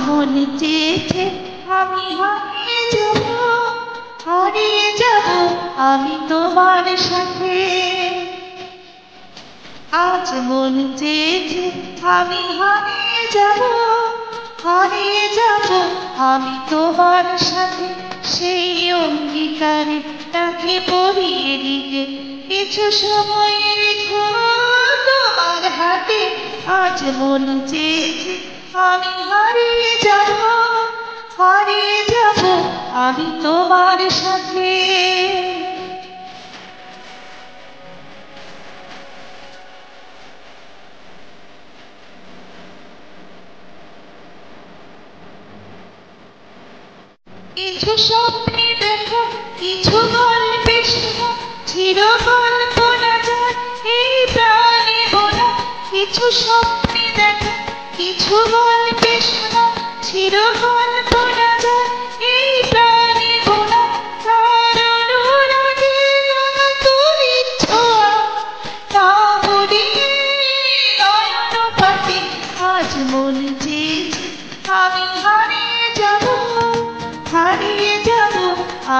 মনে চেয়েছে আমি হারিয়ে যাব আমি তোমার সাথে। আজ মনে চেয়েছে আমি হারিয়ে যাব আমি তোমার সাথে। সেই অঙ্গীকারে তাকে পরিয়ে দিতে কিছু সময় রেখো তোমার হাতে। আজ মনে চেয়েছে আমি হারিয়ে যাব আমি তোমার সাথে। কিছু স্বপ্নে দেখো কিছু গল্পে শোনো চিরকল্পনা যায় এই প্রাণে বোনা। কিছু স্বপ্নে দেখো কিছু গল্পে শোনো চিরকল্পনা যায় এই প্রাণে বোনা। তার অনুরাগে রাঙা তুলির ছোঁয়া তা বুড়িয়ে নয়ন পাতে। আজ মনে চেয়েছে আমি হারিয়ে যাব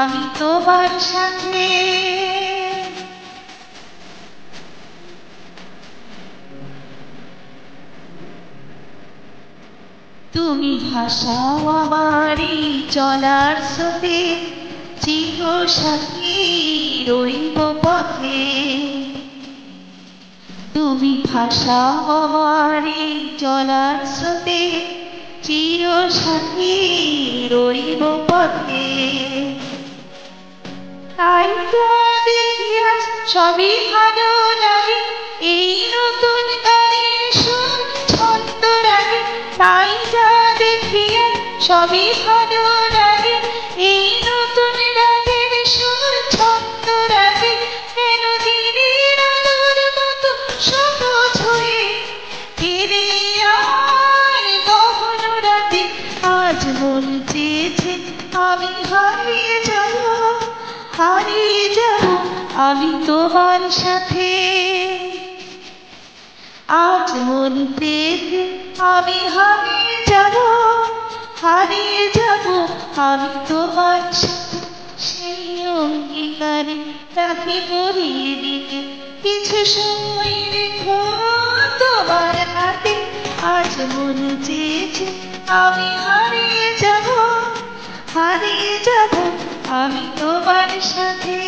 আমি তোমার সাথে। তুমি ভাষাও আমারই চলার স্রোতে চির সাথী রইব পথে। তুমি ভাষাও আমারই চলার স্রোতে চির সাথী রইব পথে। তাই তো দেখি আজ সবই ভালো লাগে এই নতুন গানের সুর ছন্দ রাগে। তাই যা দেখি আজ সবই ভালো লাগে এই নতুন গানের সুর ছন্দ রাগে। কেন দিনের আলোর মতো সহজ হয়ে ফিরে আর গহন রাতে। আজ মনে চেয়েছে আমি হারিয়ে যাব আমি তোমার সাথে। আজ মনে চেয়েছে আমি হারিয়ে যাব আমি তোমার সাথে। সেই অঙ্গীকারে তাকে পরিয়ে দিতে কিছু সময় রেখো তোমার হাতে। আজ মনে চেয়েছে আমি হারিয়ে যাব আমি তোমার সাথে।